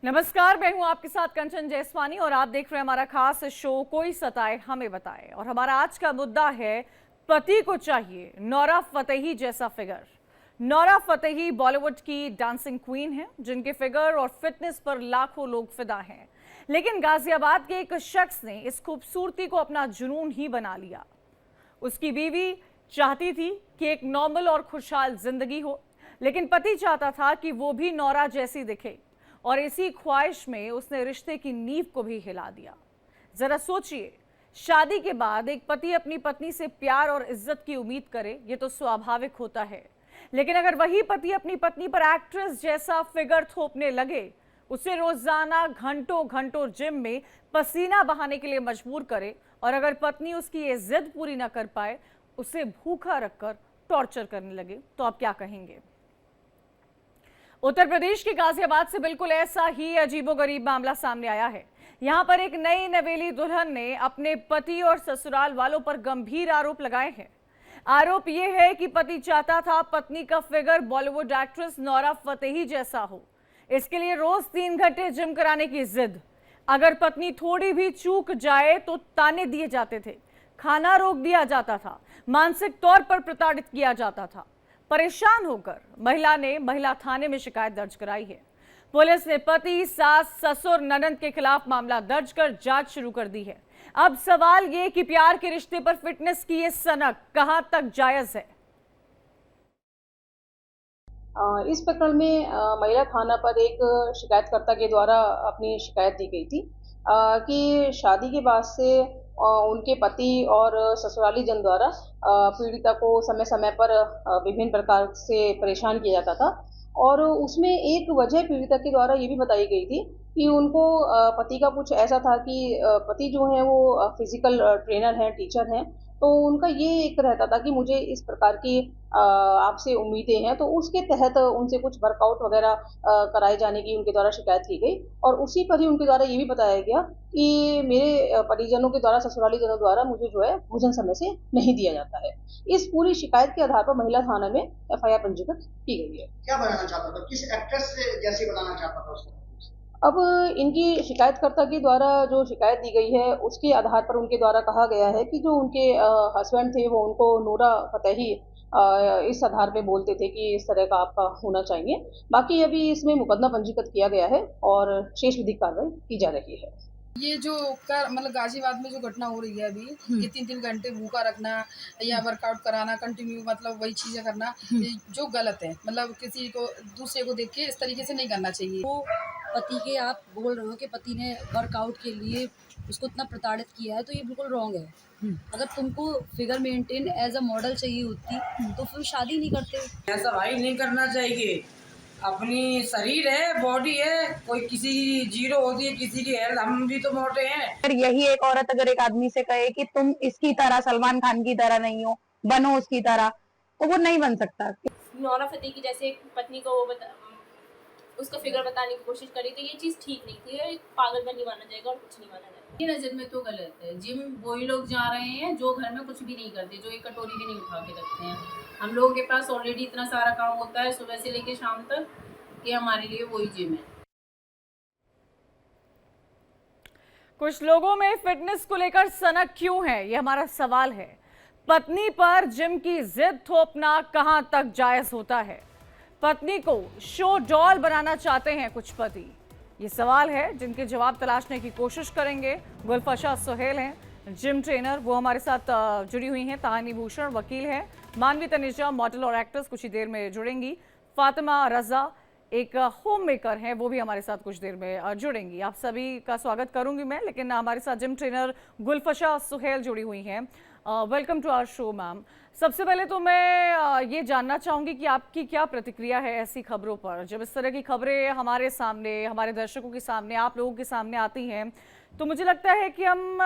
नमस्कार, मैं हूं आपके साथ कंचन जैसवानी और आप देख रहे हैं हमारा खास शो कोई सताए हमें बताए। और हमारा आज का मुद्दा है पति को चाहिए नोरा फतेही जैसा फिगर। नोरा फतेही बॉलीवुड की डांसिंग क्वीन है जिनके फिगर और फिटनेस पर लाखों लोग फिदा हैं, लेकिन गाजियाबाद के एक शख्स ने इस खूबसूरती को अपना जुनून ही बना लिया। उसकी बीवी चाहती थी कि एक नॉर्मल और खुशहाल जिंदगी हो, लेकिन पति चाहता था कि वो भी नोरा जैसी दिखे और इसी ख्वाहिश में उसने रिश्ते की नींव को भी हिला दिया। जरा सोचिए, शादी के बाद एक पति अपनी पत्नी से प्यार और इज्जत की उम्मीद करे, ये तो स्वाभाविक होता है, लेकिन अगर वही पति अपनी पत्नी पर एक्ट्रेस जैसा फिगर थोपने लगे, उसे रोजाना घंटों घंटों जिम में पसीना बहाने के लिए मजबूर करे और अगर पत्नी उसकी ये जिद पूरी ना कर पाए, उसे भूखा रखकर टॉर्चर करने लगे, तो आप क्या कहेंगे? उत्तर प्रदेश के गाजियाबाद से बिल्कुल ऐसा ही अजीबोगरीब मामला सामने आया है। यहां पर एक नई नवेली दुल्हन ने अपने पति और ससुराल वालों पर गंभीर आरोप लगाए हैं। आरोप यह है कि पति चाहता था पत्नी का figure Bollywood actress Nora Fatehi जैसा हो। इसके लिए रोज 3 घंटे जिम कराने की जिद। अगर पत्नी थोड़ी भी चूक जाए तो ताने दिए जाते थे, खाना रोक दिया जाता था, मानसिक तौर पर प्रताड़ित किया जाता था। परेशान होकर महिला ने महिला थाने में शिकायत दर्ज कराई है। पुलिस ने पति, सास, ससुर, ननंद के खिलाफ मामला दर्ज कर जांच शुरू कर दी है। अब सवाल ये कि प्यार के रिश्ते पर फिटनेस की ये सनक कहां तक जायज है? इस प्रकरण में महिला थाना पर एक शिकायतकर्ता के द्वारा अपनी शिकायत दी गई थी कि शादी के बाद से उनके पति और ससुराली जन द्वारा पीड़िता को समय समय पर विभिन्न प्रकार से परेशान किया जाता था और उसमें एक वजह पीड़िता के द्वारा ये भी बताई गई थी कि उनको पति का कुछ ऐसा था कि पति जो है वो फिजिकल ट्रेनर हैं, टीचर हैं, तो उनका ये एक रहता था कि मुझे इस प्रकार की आपसे उम्मीदें हैं, तो उसके तहत उनसे कुछ वर्कआउट वगैरह कराए जाने की उनके द्वारा शिकायत की गई और उसी पर ही उनके द्वारा ये भी बताया गया कि मेरे परिजनों के द्वारा, ससुराली जनों द्वारा मुझे जो है भोजन समय से नहीं दिया जाता है। इस पूरी शिकायत के आधार पर महिला थाना में एफआईआर पंजीकृत की गई है। क्या बनाना चाहता था? किस एक्ट्रेस से जैसे बनाना चाहता था उसको? अब इनकी शिकायतकर्ता के द्वारा जो शिकायत दी गई है उसके आधार पर उनके द्वारा कहा गया है कि जो उनके हस्बैंड थे वो उनको नोरा फतेही इस आधार पे बोलते थे कि इस तरह का आपका होना चाहिए। बाकी अभी इसमें मुकदमा पंजीकृत किया गया है और शेष विधिक कार्रवाई की जा रही है। ये जो कर मतलब गाजियाबाद में जो घटना हो रही है अभी कि 3-3 घंटे भूखा रखना या वर्कआउट कराना कंटिन्यू, मतलब वही चीज़ें करना, ये जो गलत है, मतलब किसी को दूसरे को देख के इस तरीके से नहीं करना चाहिए। वो पति के, आप बोल रहे हो कि पति ने वर्कआउट के लिए उसको इतना प्रताड़ित किया है, तो ये बिल्कुल रॉन्ग है। अगर तुमको figure maintain as a model चाहिए होती तो फिर शादी नहीं करते। ऐसा भाई नहीं करना चाहिए। अपनी शरीर है, बॉडी है, कोई किसी की जीरो होती है, किसी की हेल्थ। हम भी तो मोटे हैं। अगर यही एक औरत अगर एक आदमी से कहे कि तुम इसकी तरह, सलमान खान की तरह नहीं हो, बनो उसकी तरह, तो वो नहीं बन सकता। नोरा फतेही की जैसे पत्नी को वो उसका फिगर बताने की कोशिश करी, तो ये चीज़ ठीक नहीं थी। एक पागलपन नहीं माना जाएगा और कुछ नहीं माना जाएगा। मेरी नज़र में तो गलत है। जिम वही लोग जा रहे हैं जो घर में कुछ भी नहीं करते, जो एक कटोरी भी नहीं उठा के रखते हैं। हम लोगों के पास ऑलरेडी इतना सारा काम होता है सुबह से लेकर शाम तक कि हमारे लिए वही जिम है। कुछ लोगों में फिटनेस को लेकर सनक क्यों है, ये हमारा सवाल है। पत्नी पर जिम की जिद थोपना कहां तक जायज होता है? पत्नी को शो डॉल बनाना चाहते हैं कुछ पति, ये सवाल है जिनके जवाब तलाशने की कोशिश करेंगे। गुलफशा सुहेल हैं जिम ट्रेनर, वो हमारे साथ जुड़ी हुई हैं। ताहानी भूषण वकील हैं। मानवी तनेजा मॉडल और एक्ट्रेस कुछ ही देर में जुड़ेंगी। फातिमा रजा एक होम मेकर हैं, वो भी हमारे साथ कुछ देर में जुड़ेंगी। आप सभी का स्वागत करूंगी मैं, लेकिन हमारे साथ जिम ट्रेनर गुलफशा सुहेल जुड़ी हुई हैं। Welcome to our show ma'am. सबसे पहले तो मैं ये जानना चाहूँगी कि आपकी क्या प्रतिक्रिया है ऐसी खबरों पर? जब इस तरह की खबरें हमारे सामने, हमारे दर्शकों के सामने, आप लोगों के सामने आती हैं, तो मुझे लगता है कि हम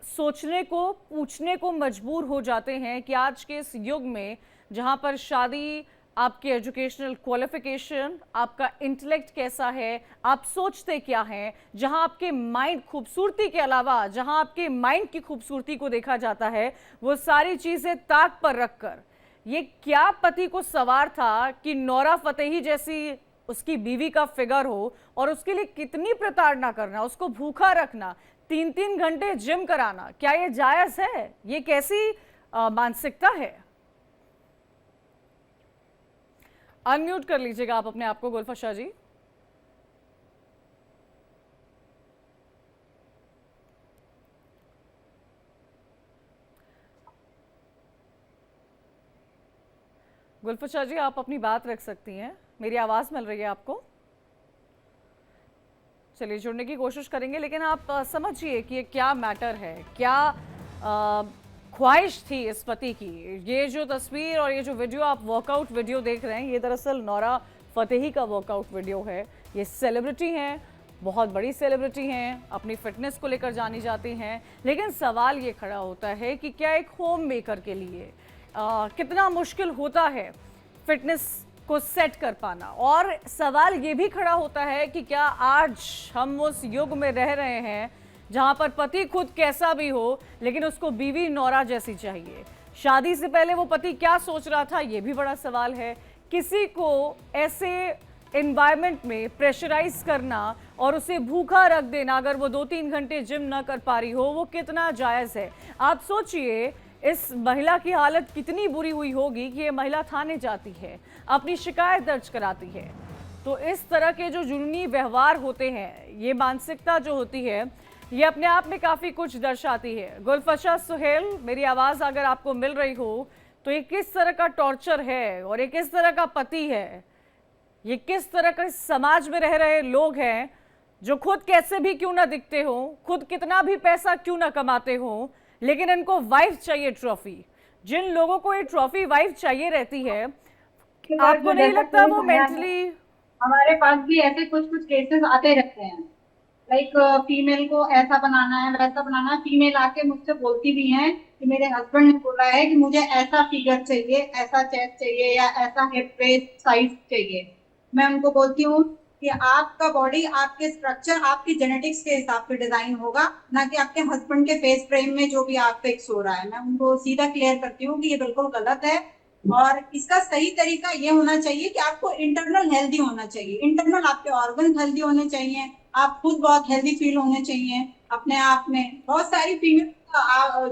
सोचने को, पूछने को मजबूर हो जाते हैं कि आज के इस युग में जहाँ पर शादी, आपकी एजुकेशनल क्वालिफिकेशन, आपका इंटेलेक्ट कैसा है, आप सोचते क्या हैं, जहां आपके माइंड खूबसूरती के अलावा जहां आपके माइंड की खूबसूरती को देखा जाता है, वो सारी चीजें ताक पर रखकर ये क्या पति को सवार था कि नोरा फतेही जैसी उसकी बीवी का फिगर हो और उसके लिए कितनी प्रताड़ना करना, उसको भूखा रखना, 3-3 घंटे जिम कराना, क्या ये जायज है? ये कैसी मानसिकता है? अनम्यूट कर लीजिएगा आप अपने आप को गुलफत शाह जी। गुलफत शाह जी, आप अपनी बात रख सकती हैं। मेरी आवाज़ मिल रही है आपको? चलिए, जुड़ने की कोशिश करेंगे, लेकिन आप समझिए कि ये क्या मैटर है, क्या ख्वाहिश थी इस पति की। ये जो तस्वीर और ये जो वीडियो आप वर्कआउट वीडियो देख रहे हैं, ये दरअसल नौरा फतेही का वर्कआउट वीडियो है। ये सेलिब्रिटी हैं, बहुत बड़ी सेलिब्रिटी हैं, अपनी फिटनेस को लेकर जानी जाती हैं, लेकिन सवाल ये खड़ा होता है कि क्या एक होम मेकर के लिए कितना मुश्किल होता है फिटनेस को सेट कर पाना। और सवाल ये भी खड़ा होता है कि क्या आज हम उस युग में रह रहे हैं जहां पर पति खुद कैसा भी हो, लेकिन उसको बीवी नौरा जैसी चाहिए। शादी से पहले वो पति क्या सोच रहा था, ये भी बड़ा सवाल है। किसी को ऐसे एनवायरनमेंट में प्रेशराइज करना और उसे भूखा रख देना, अगर वो 2-3 घंटे जिम ना कर पा रही हो, वो कितना जायज़ है। आप सोचिए इस महिला की हालत कितनी बुरी हुई होगी कि ये महिला थाने जाती है, अपनी शिकायत दर्ज कराती है। तो इस तरह के जो जुनूनी व्यवहार होते हैं, ये मानसिकता जो होती है, ये अपने आप में काफ़ी कुछ दर्शाती है। गुलफत शाह सुहेल, मेरी आवाज़ अगर आपको मिल रही हो तो ये किस तरह का टॉर्चर है और ये किस तरह का पति है, ये किस तरह के समाज में रह रहे लोग हैं जो खुद कैसे भी क्यों ना दिखते हो, खुद कितना भी पैसा क्यों ना कमाते हो, लेकिन इनको वाइफ चाहिए ट्रॉफी। जिन लोगों को ये ट्रॉफी वाइफ चाहिए रहती है, आपको नहीं लगता वो मेंटली? हमारे पास भी ऐसे कुछ कुछ केसेस आते रहते हैं, लाइक फीमेल को ऐसा बनाना है, वैसा बनाना है। फीमेल आके मुझसे बोलती भी हैं कि मेरे हस्बैंड ने बोला है कि मुझे ऐसा फिगर चाहिए, ऐसा चेस्ट चाहिए या ऐसा हिप वेस्ट साइज चाहिए। मैं उनको बोलती हूँ कि आपका बॉडी, आपके स्ट्रक्चर, आपकी जेनेटिक्स के हिसाब से डिजाइन होगा, ना कि आपके हस्बैंड के फेस फ्रेम में जो भी आप फिक्स हो रहा है। मैं उनको सीधा क्लियर करती हूँ कि ये बिल्कुल गलत है और इसका सही तरीका ये होना चाहिए कि आपको इंटरनल हेल्दी होना चाहिए। इंटरनल आपके ऑर्गन हेल्दी होने चाहिए, आप खुद बहुत हेल्दी फील होने चाहिए अपने आप में। बहुत सारी फीमेल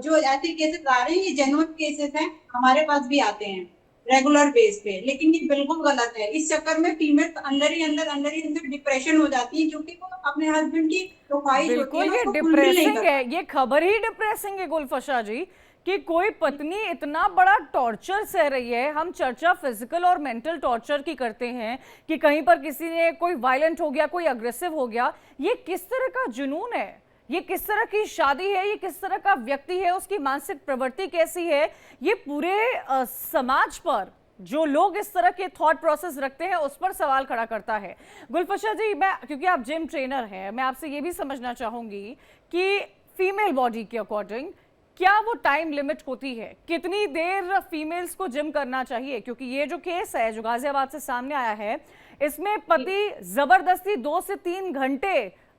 जो ऐसे केसेस आ रहे हैं, ये जेन्युइन केसेस हैं, हमारे पास भी आते हैं रेगुलर बेस पे, लेकिन ये बिल्कुल गलत है। इस चक्कर में फीमेल अंदर ही अंदर डिप्रेशन हो जाती है, क्योंकि वो अपने हस्बैंड की जो ख्वाहिश होती है, ये डिप्रेसिंग है, ये खबर ही डिप्रेसिंग है गुलफत शाह जी, कि कोई पत्नी इतना बड़ा टॉर्चर सह रही है। हम चर्चा फिजिकल और मेंटल टॉर्चर की करते हैं कि कहीं पर किसी ने कोई वायलेंट हो गया, कोई अग्रेसिव हो गया। ये किस तरह का जुनून है, ये किस तरह की शादी है, ये किस तरह का व्यक्ति है, उसकी मानसिक प्रवृत्ति कैसी है, ये पूरे समाज पर जो लोग इस तरह के थॉट प्रोसेस रखते हैं उस पर सवाल खड़ा करता है। गुलफत शाह जी, मैं, क्योंकि आप जिम ट्रेनर हैं, मैं आपसे ये भी समझना चाहूंगी कि फीमेल बॉडी के अकॉर्डिंग क्या वो टाइम लिमिट होती है, कितनी देर फीमेल्स को जिम करना चाहिए? क्योंकि ये जो केस है जो गाजियाबाद से सामने आया है, इसमें पति जबरदस्ती 2 से 3 घंटे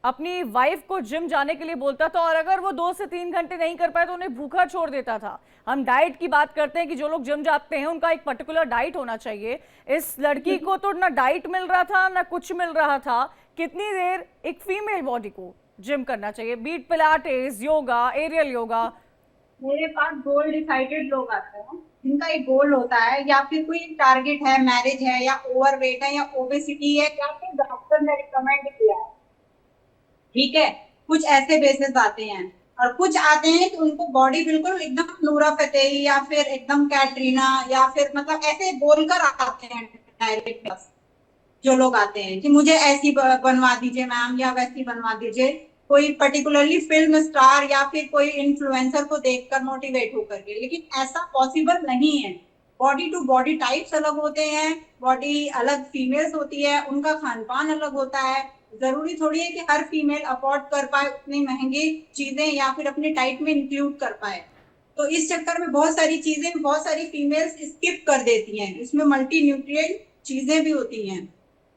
अपनी वाइफ को जिम जाने के लिए बोलता था, और अगर वो 2 से 3 घंटे नहीं कर पाए तो उन्हें भूखा छोड़ देता था। हम डाइट की बात करते हैं कि जो लोग जिम जाते हैं उनका एक पर्टिकुलर डाइट होना चाहिए। इस लड़की को तो ना डाइट मिल रहा था ना कुछ मिल रहा था। कितनी देर एक फीमेल बॉडी को जिम करना चाहिए? Beat pilates, yoga, aerial yoga? मेरे पास गोल डिसाइडेड लोग आते हैं जिनका एक गोल होता है, या फिर कोई टारगेट है, मैरिज है या ओवरवेट है या ओबेसिटी है, या फिर डॉक्टर ने रिकमेंड किया है, ठीक है। कुछ ऐसे बेसिस आते हैं, और कुछ आते हैं कि उनको बॉडी बिल्कुल एकदम नूरा फतेही या फिर एकदम कैटरीना या फिर मतलब ऐसे बोलकर आते हैं डायरेक्ट। जो लोग आते हैं कि मुझे ऐसी बनवा दीजिए मैम या वैसी बनवा दीजिए, कोई पर्टिकुलरली फिल्म स्टार या फिर कोई इन्फ्लुएंसर को देखकर मोटिवेट होकर के, लेकिन ऐसा पॉसिबल नहीं है। बॉडी टू बॉडी टाइप्स अलग होते हैं, बॉडी अलग फीमेल्स होती है, उनका खान पान अलग होता है। जरूरी थोड़ी है कि हर फीमेल अफोर्ड कर पाए उतनी महंगी चीजें या फिर अपनी डाइट में इंक्लूड कर पाए। तो इस चक्कर में बहुत सारी चीजें बहुत सारी फीमेल्स स्किप कर देती हैं। इसमें मल्टी न्यूट्रिएंट चीजें भी होती हैं,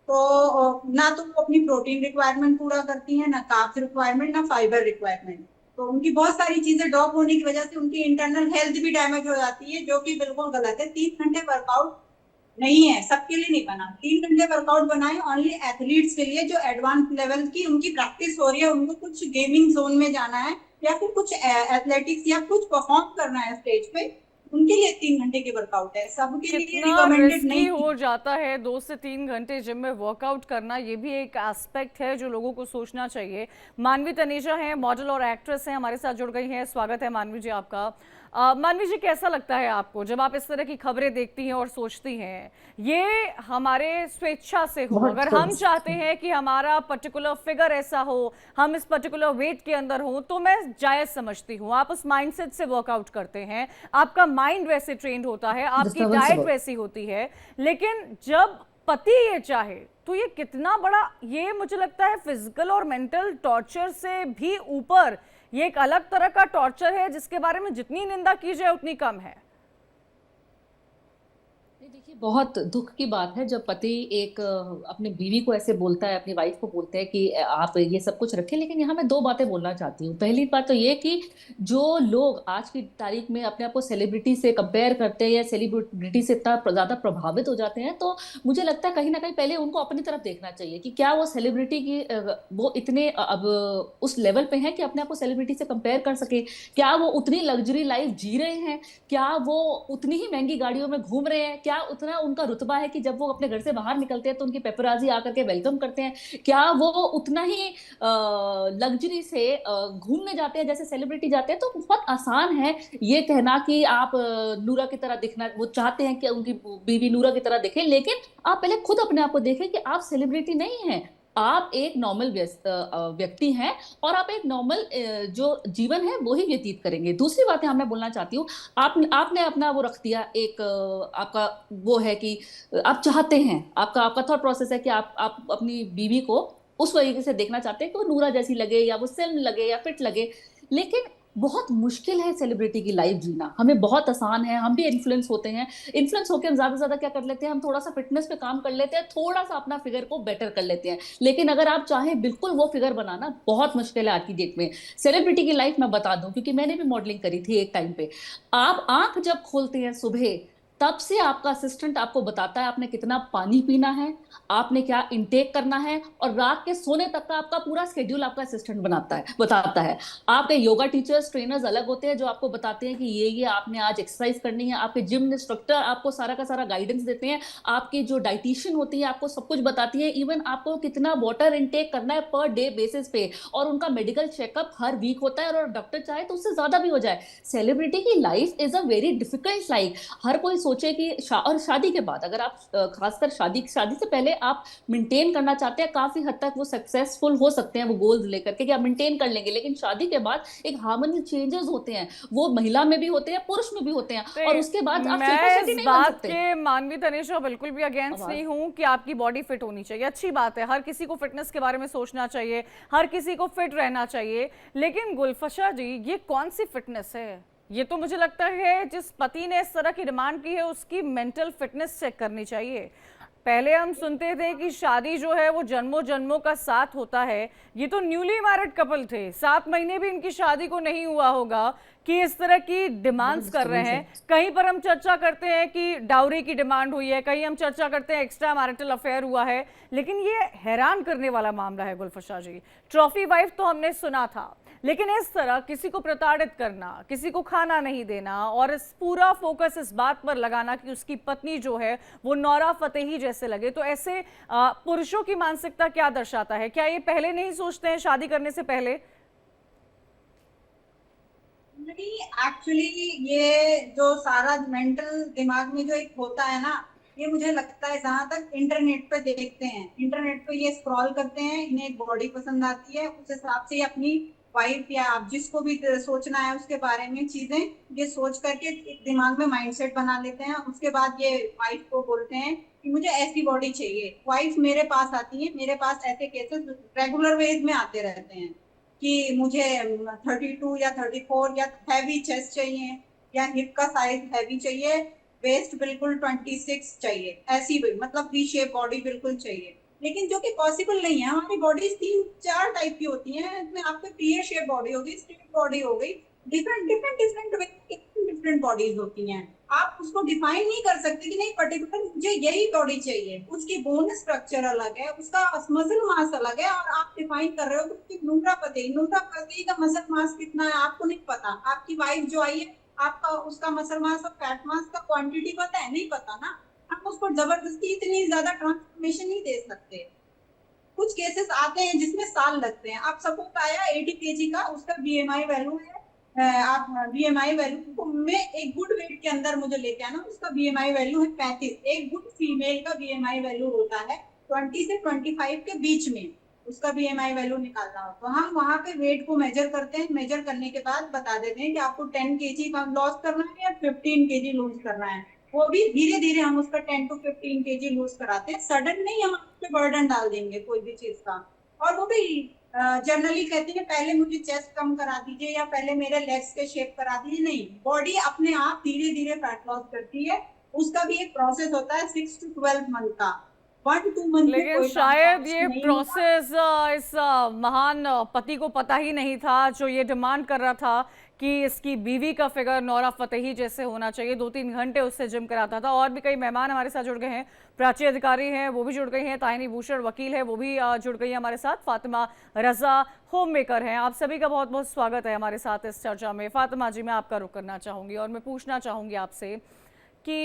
तो ना तो वो अपनी प्रोटीन रिक्वायरमेंट पूरा करती हैं, ना कार्ब्स रिक्वायरमेंट, ना फाइबर रिक्वायरमेंट। तो उनकी बहुत सारी चीजें ड्रॉप होने की वजह से उनकी इंटरनल हेल्थ भी डैमेज हो जाती है, जो कि बिल्कुल गलत है। 30 घंटे वर्कआउट नहीं है, सबके लिए नहीं बना। 3 घंटे वर्कआउट बनाए ओनली एथलीट्स के लिए, जो एडवांस लेवल की उनकी प्रैक्टिस हो रही है, उनको कुछ गेमिंग जोन में जाना है या फिर कुछ एथलेटिक्स या कुछ परफॉर्म करना है स्टेज पे, उनके लिए 3 घंटे की वर्कआउट है, सबके लिए कितना रिकमेंडेड रिस्की नहीं। हो जाता है 2 से 3 घंटे जिम में वर्कआउट करना, ये भी एक एस्पेक्ट है जो लोगों को सोचना चाहिए। मानवी तनेजा हैं, मॉडल और एक्ट्रेस हैं, हमारे साथ जुड़ गई हैं। स्वागत है मानवी जी आपका। मानवी जी, कैसा लगता है आपको जब आप इस तरह की खबरें देखती हैं और सोचती हैं ये हमारे स्वेच्छा से हो? अगर हम चाहते हैं कि हमारा पर्टिकुलर फिगर ऐसा हो, हम इस पर्टिकुलर वेट के अंदर हो, तो मैं जायज समझती हूँ। आप उस माइंडसेट से वर्कआउट करते हैं, आपका माइंड वैसे ट्रेंड होता है, आपकी डाइट वैसी होती है। लेकिन जब पति ये चाहे तो ये कितना बड़ा, ये मुझे लगता है फिजिकल और मेंटल टॉर्चर से भी ऊपर ये एक अलग तरह का टॉर्चर है जिसके बारे में जितनी निंदा की जाए उतनी कम है। देखिए, बहुत दुख की बात है जब पति एक अपनी बीवी को ऐसे बोलता है, अपनी वाइफ को बोलते हैं कि आप ये सब कुछ रखें। लेकिन यहाँ मैं 2 बातें बोलना चाहती हूँ। पहली बात तो ये कि जो लोग आज की तारीख में अपने आप को सेलिब्रिटी से कंपेयर करते हैं या सेलिब्रिटी से इतना ज्यादा प्रभावित हो जाते हैं, तो मुझे लगता है कहीं ना कहीं पहले उनको अपनी तरफ देखना चाहिए कि क्या वो सेलिब्रिटी की वो इतने अब उस लेवल पे हैं कि अपने आप को सेलिब्रिटी से कंपेयर कर सके। क्या वो उतनी लग्जरी लाइफ जी रहे हैं? क्या वो उतनी ही महंगी गाड़ियों में घूम रहे हैं? क्या उतना उनका रुतबा है कि जब वो अपने घर से बाहर निकलते हैं तो उनकी पेपराजी आकर के वेलकम करते हैं? क्या वो उतना ही लग्जरी से घूमने जाते हैं जैसे सेलिब्रिटी जाते हैं? तो बहुत आसान है ये कहना कि आप नूरा की तरह दिखना, वो चाहते हैं कि उनकी बीवी नूरा की तरह दिखे। लेकिन आप पहले खुद अपने आप को देखें कि आप सेलिब्रिटी नहीं हैं, आप एक नॉर्मल व्यक्ति हैं और आप एक नॉर्मल जो जीवन है वो ही व्यतीत करेंगे। दूसरी बात मैं बोलना चाहती हूँ, आपने अपना वो रख दिया एक आपका वो है कि आप चाहते हैं, आपका थॉट प्रोसेस है कि आप अपनी बीवी को उस तरीके से देखना चाहते हैं कि वो नूरा जैसी लगे या वो स्लिम लगे या फिट लगे। लेकिन बहुत मुश्किल है सेलिब्रिटी की लाइफ जीना। हमें बहुत आसान है, हम भी इन्फ्लुएंस होते हैं, इन्फ्लुएंस होकर हम ज्यादा से ज्यादा क्या कर लेते हैं, हम थोड़ा सा फिटनेस पे काम कर लेते हैं, थोड़ा सा अपना फिगर को बेटर कर लेते हैं। लेकिन अगर आप चाहें बिल्कुल वो फिगर बनाना बहुत मुश्किल है आज की डेट में। सेलिब्रिटी की लाइफ मैं बता दूं, क्योंकि मैंने भी मॉडलिंग करी थी एक टाइम पे। आप आंख जब खोलते हैं सुबह, तब से आपका असिस्टेंट आपको बताता है आपने कितना पानी पीना है, आपने क्या इनटेक करना है, और रात के सोने तक का आपका पूरा शेड्यूल आपका असिस्टेंट बताता है। आपके योगा टीचर्स, ट्रेनर्स अलग होते हैं जो आपको बताते हैं कि ये आपने आज एक्सरसाइज करनी है। आपके जिम इंस्ट्रक्टर आपको सारा का सारा गाइडेंस देते हैं। आपकी जो डाइटिशियन होती है आपको सब कुछ बताती है, इवन आपको कितना वाटर इनटेक करना है पर डे बेसिस पे, और उनका मेडिकल चेकअप हर वीक होता है, और डॉक्टर चाहे तो उससे ज्यादा भी हो जाए। सेलिब्रिटी की life is a very difficult life. हर कोई सोचे कि और शादी के बाद, अगर आप खासकर शादी से पहले आप मेंटेन करना चाहते हैं, काफी हद तक वो सक्सेसफुल हो सकते हैं वो गोल्स लेकर के कि आप मेंटेन कर लेंगे। लेकिन शादी के बाद एक हार्मोनल चेंजेस होते हैं, वो महिला में भी होते हैं, पुरुष में भी होते हैं, और उसके बाद आप सिटी नहीं बन सकते। के मानवी तनेजा बिल्कुल भी अगेंस्ट नहीं हूं कि आपकी बॉडी फिट होनी चाहिए, अच्छी बात है, हर किसी को फिटनेस के बारे में सोचना चाहिए, हर किसी को फिट रहना चाहिए। लेकिन गुलफशा जी, ये कौन सी फिटनेस है? ये तो मुझे लगता है जिस पति ने इस तरह की डिमांड की है उसकी मेंटल फिटनेस चेक करनी चाहिए। पहले हम सुनते थे कि शादी जो है वो जन्मों जन्मों का साथ होता है। ये तो न्यूली मैरिड कपल थे, 7 महीने भी इनकी शादी को नहीं हुआ होगा कि इस तरह की डिमांड्स कर रहे हैं। कहीं पर हम चर्चा करते हैं कि डाउरी की डिमांड हुई है, कहीं हम चर्चा करते हैं एक्स्ट्रा मैरिटल अफेयर हुआ है। लेकिन ये हैरान करने वाला मामला है गुलफशा जी। ट्रॉफी वाइफ तो हमने सुना था, लेकिन इस तरह किसी को प्रताड़ित करना, किसी को खाना नहीं देना, और इस पूरा फोकस इस बात पर लगाना कि उसकी पत्नी जो है वो नौरा फतेही जैसे लगे, तो ऐसे पुरुषों की मानसिकता क्या दर्शाता है? क्या ये पहले नहीं सोचते हैं शादी करने से पहले? नहीं, एक्चुअली ये जो सारा मेंटल दिमाग में जो एक होता है ना, ये मुझे लगता है जहां तक इंटरनेट पे देखते हैं, इंटरनेट पे ये स्क्रॉल करते हैं, इन्हें एक बॉडी पसंद आती है, उस हिसाब से अपनी वाइफ या आप जिसको भी सोचना है उसके बारे में चीजें ये सोच करके एक दिमाग में माइंडसेट बना लेते हैं। उसके बाद ये वाइफ को बोलते हैं कि मुझे ऐसी बॉडी चाहिए। वाइफ मेरे पास आती है, मेरे पास ऐसे केसेस रेगुलर वेज में आते रहते हैं कि मुझे 32 या 34 या हैवी चेस्ट चाहिए, या हिप का साइज हैवी चाहिए, वेस्ट बिल्कुल 26 चाहिए, ऐसी भी मतलब वी शेप बॉडी बिल्कुल चाहिए। लेकिन जो कि पॉसिबल नहीं है। हमारी बॉडीज 3-4 टाइप की होती हैं, इसमें आपको पीए शेप बॉडी होगी, स्ट्रेट बॉडी हो गई, डिफरेंट डिफरेंट बॉडीज होती हैं। आप उसको डिफाइन नहीं कर सकते कि नहीं पर्टिकुलर मुझे यही बॉडी चाहिए, उसकी बोन स्ट्रक्चर अलग है, उसका मसल मास अलग है, और आप डिफाइन कर रहे हो कि न्यूट्रापति का मसल मास कितना है आपको नहीं पता। आपकी वाइफ जो आई है, आपका उसका मसल मास और फैट मास का क्वांटिटी पता है? नहीं पता ना। आप उसको जबरदस्ती इतनी ज्यादा ट्रांसफॉर्मेशन नहीं दे सकते। कुछ केसेस आते हैं जिसमें साल लगते हैं। आप सपोज आया 80 केजी का, उसका बीएमआई वैल्यू है, आप बीएमआई वैल्यू में एक गुड वेट के अंदर मुझे लेके आना, उसका बीएमआई वैल्यू है 35। एक गुड फीमेल का बीएमआई वैल्यू होता है 20 से 25 के बीच में, उसका बीएमआई वैल्यू निकालना हो तो हम वहां पे वेट को मेजर करते हैं। मेजर करने के बाद बता देते हैं कि आपको 10 केजी लॉस करना है या 15 केजी लूज करना है। वो भी धीरे धीरे हम उसका 10 to 15 केजी लूज कराते हैं। सडन नहीं हम उस पर बर्डन डाल देंगे कोई भी चीज का। और वो भी जनरली कहते हैं पहले मुझे चेस्ट कम करा दीजिए या पहले मेरे लेग्स के शेप करा दीजिए, नहीं। बॉडी अपने आप धीरे धीरे फैट लॉस करती है। उसका भी एक प्रोसेस होता है 6 to 12 मंथ का। 1 to 2 मंथ में लेकिन कोई शायद ये नहीं होगा। प्रोसेस इस महान पति को पता ही नहीं था, जो ये डिमांड कर रहा था कि इसकी बीवी का फिगर नोरा फतेही जैसे होना चाहिए। 2-3 घंटे उससे जिम कराता था। और भी कई मेहमान हमारे साथ जुड़ गए हैं, प्राची अधिकारी हैं वो भी जुड़ गई हैं, ताहिनी भूषण वकील है वो भी जुड़ गई है हमारे साथ, फातिमा रजा होम मेकर हैं। आप सभी का बहुत बहुत स्वागत है हमारे साथ इस चर्चा में। फातिमा जी, मैं आपका रुख करना चाहूँगी और मैं पूछना चाहूँगी आपसे कि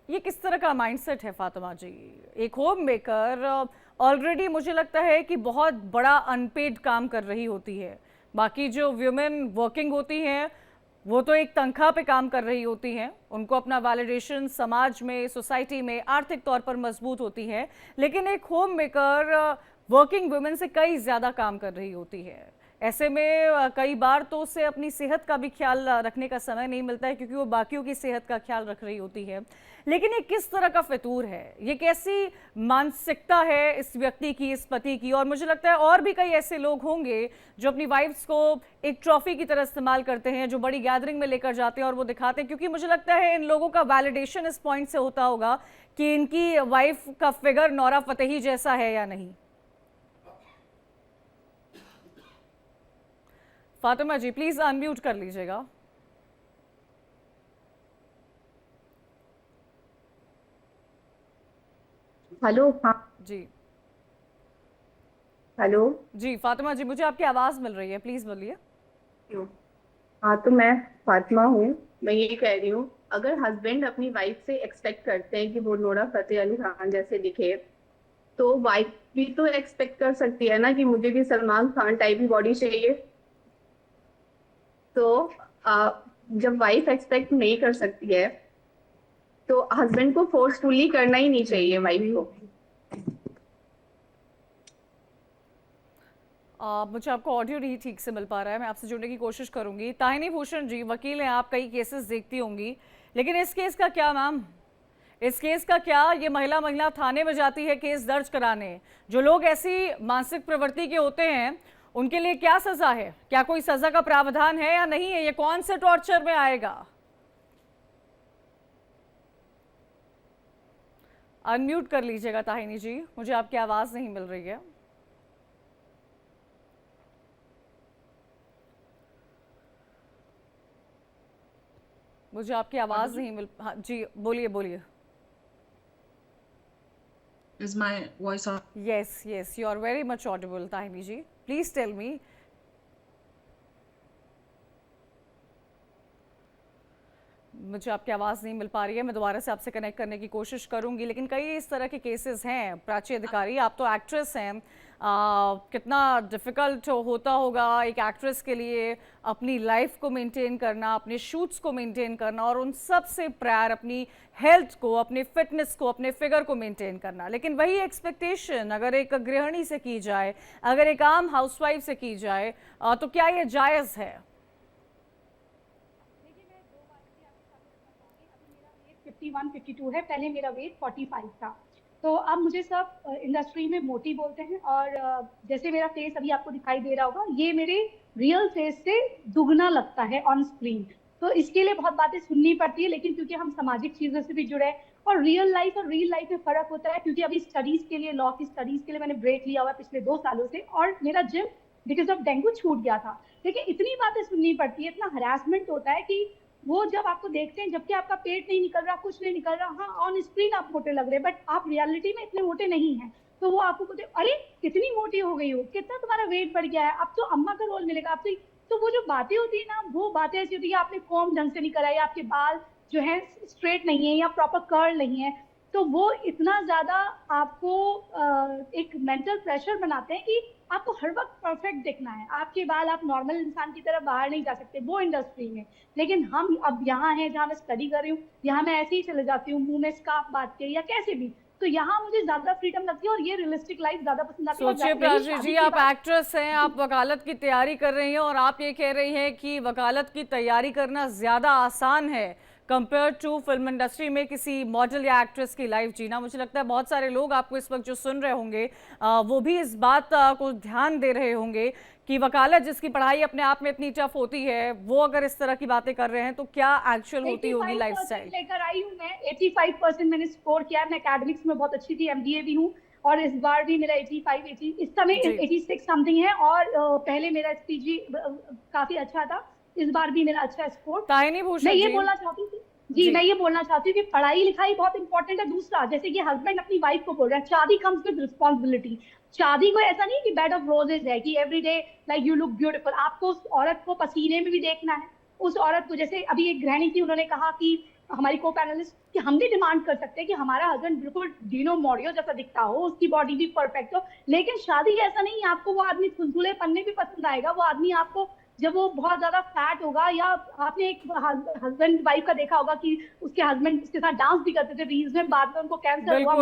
ये किस तरह का माइंडसेट है फातिमा जी? एक होम मेकर ऑलरेडी मुझे लगता है कि बहुत बड़ा अनपेड काम कर रही होती है। बाकी जो वुमेन वर्किंग होती हैं वो तो एक तनख्वाह पे काम कर रही होती हैं, उनको अपना वैलिडेशन समाज में, सोसाइटी में आर्थिक तौर पर मजबूत होती है। लेकिन एक होम मेकर वर्किंग वुमेन से कई ज़्यादा काम कर रही होती है। ऐसे में कई बार तो उससे अपनी सेहत का भी ख्याल रखने का समय नहीं मिलता है, क्योंकि वो बाकियों की सेहत का ख्याल रख रही होती है। लेकिन ये किस तरह का फितूर है, ये कैसी मानसिकता है इस व्यक्ति की, इस पति की? और मुझे लगता है और भी कई ऐसे लोग होंगे जो अपनी वाइफ्स को एक ट्रॉफी की तरह इस्तेमाल करते हैं, जो बड़ी गैदरिंग में लेकर जाते हैं और वो दिखाते हैं, क्योंकि मुझे लगता है इन लोगों का वैलिडेशन इस पॉइंट से होता होगा कि इनकी वाइफ का फिगर नोरा फतेही जैसा है या नहीं। फातिमा जी प्लीज अनम्यूट कर लीजिएगा। हेलो। हाँ जी हेलो जी फातिमा जी, मुझे आपकी आवाज मिल रही है, प्लीज बोलिए। हाँ, तो मैं फातिमा हूँ। मैं ये कह रही हूँ, अगर हस्बैंड अपनी वाइफ से एक्सपेक्ट करते हैं कि वो नोरा फतेह अली खान जैसे दिखे, तो वाइफ भी तो एक्सपेक्ट कर सकती है ना कि मुझे भी सलमान खान टाइप ही बॉडी चाहिए। तो जब वाइफ एक्सपेक्ट नहीं कर सकती है तो हस्बैंड को फोर्सफुली करना ही नहीं चाहिए वाइफ को। मुझे आपको ऑडियो नहीं ठीक से मिल पा रहा है, मैं आपसे जुड़ने की कोशिश करूंगी। ताहिनी भूषण जी वकील हैं आप, कई केसेस देखती होंगी, लेकिन इस केस का क्या मैम? इस केस का क्या? ये महिला थाने में जाती है केस दर्ज कराने। जो लोग ऐसी मानसिक प्रवृत्ति के होते हैं उनके लिए क्या सजा है? क्या कोई सजा का प्रावधान है या नहीं है? ये कौन से टॉर्चर में आएगा? अनम्यूट कर लीजिएगा ताहिनी जी, मुझे आपकी आवाज नहीं मिल रही है। मुझे आपकी आवाज नहीं मिल। हाँ जी बोलिए बोलिए। Is my voice on? Yes, you are very much audible, Tahini ji. Please tell me. मुझे आपकी आवाज़ नहीं मिल पा रही है, मैं दोबारा से आपसे कनेक्ट करने की कोशिश करूंगी। लेकिन कई इस तरह के केसेस हैं। प्राची अधिकारी, आप तो एक्ट्रेस हैं, कितना डिफ़िकल्ट होता होगा एक एक्ट्रेस के लिए अपनी लाइफ को मेंटेन करना, अपने शूट्स को मेंटेन करना, और उन सब से प्रायर अपनी हेल्थ को, अपने फिटनेस को, अपने फिगर को मेंटेन करना। लेकिन वही एक्सपेक्टेशन अगर एक गृहिणी से की जाए, अगर एक आम हाउसवाइफ से की जाए, तो क्या ये जायज़ है? 51-52 है, पहले मेरा वेट 45 था। तो अब मुझे सब इंडस्ट्री में मोटी बोलते हैं, और जैसे मेरा फेस अभी आपको दिखाई दे रहा होगा, ये मेरे रियल फेस से दुगना लगता है ऑन स्क्रीन। तो इसके लिए बहुत बातें सुननी पड़ती है, लेकिन क्योंकि हम सामाजिक चीज़ों से भी जुड़े हैं, और रियल लाइफ में फ़र्क होता है। क्योंकि अभी स्टडीज़ के लिए, लॉ की स्टडीज़ के लिए मैंने ब्रेक लिया हुआ है पिछले 2 सालों से, और मेरा जिम बिकॉज ऑफ डेंगू छूट गया था। देखिए इतनी बातें सुननी पड़ती है, इतना हरासमेंट होता है कि वो जब आपको देखते हैं, जबकि आपका पेट नहीं निकल रहा, कुछ नहीं निकल रहा, हाँ ऑन स्क्रीन आप मोटे लग रहे हैं, बट आप रियलिटी में इतने मोटे नहीं हैं। तो वो आपको बोलते अरे कितनी मोटी हो गई हो, कितना तुम्हारा वेट बढ़ गया है, अब तो अम्मा का रोल मिलेगा आपसे। तो वो जो बातें होती है ना, वो बातें ऐसी होती है, आपने कॉम्ब ढंग से नहीं कराई, आपके बाल जो है स्ट्रेट नहीं है या प्रॉपर कर्ल नहीं है, तो वो इतना ज्यादा आपको एक मेंटल प्रेशर बनाते हैं कि आपको हर वक्त परफेक्ट दिखना है, आपके बाल आप नॉर्मल इंसान की तरह बाहर नहीं जा सकते वो इंडस्ट्री में। लेकिन हम अब यहाँ हैं जहाँ मैं स्टडी कर रही हूँ, यहाँ मैं ऐसे ही चले जाती हूँ मुंह में स्कार्फ बांध के या कैसे भी, तो यहाँ मुझे ज्यादा फ्रीडम लगती है और ये रियलिस्टिक लाइफ ज्यादा पसंद आती है। सोचिए प्राची जी, आप एक्ट्रेस हैं, आप वकालत की तैयारी कर रही हैं और आप ये कह रही हैं कि वकालत की तैयारी करना ज्यादा आसान है कंपेयर टू फिल्म इंडस्ट्री में किसी मॉडल या एक्ट्रेस की लाइफ जीना। मुझे लगता है बहुत सारे लोग आपको इस वक्त जो सुन रहे होंगे वो भी इस बात को ध्यान दे रहे होंगे कि वकालत जिसकी पढ़ाई अपने आप में इतनी टफ होती है, वो अगर इस तरह की बातें कर रहे हैं तो क्या एक्चुअल होती होगी लाइफस्टाइल। लेकर आई हूँ मैं, 85% मैंने स्कोर किया, मैं एकेडमिक्स में बहुत अच्छी थी, MBA भी हूँ, और इस बार भी मेरा 85 इस समय 86 समथिंग है, और पहले मेरा SPG काफी अच्छा था, इस बार भी मेरा अच्छा स्कोर। मैं ये बोलना चाहती हूँ जी, मैं ये बोलना चाहती हूँ कि पढ़ाई लिखाई बहुत इंपॉर्टेंट है। दूसरा, जैसे कि हस्बैंड अपनी वाइफ को बोल रहा है, शादी कम्स विद रिस्पॉन्सिबिलिटी। शादी को ऐसा नहीं कि बेड ऑफ रोजेज है कि every day like you look beautiful, आपको उस औरत को पसीने में भी देखना है, उस औरत को, जैसे अभी एक गृहिणी थी, उन्होंने कहा कि हमारी को पैनलिस्ट कि हम भी डिमांड कर सकते हैं कि हमारा हस्बैंड बिल्कुल डीनो मोरियो जैसा दिखता हो, उसकी बॉडी भी परफेक्ट हो, लेकिन शादी ऐसा नहीं है, आपको वो आदमी खुलखुले पन्ने भी पसंद आएगा, वो आदमी आपको जब वो बहुत ज्यादा फैट होगा, या आपने एक हस्बैंड वाइफ का देखा होगा कि उसके हस्बैंड उसके साथ डांस भी करते थे रील्स में, बाद में उनको कैंसर हुआ,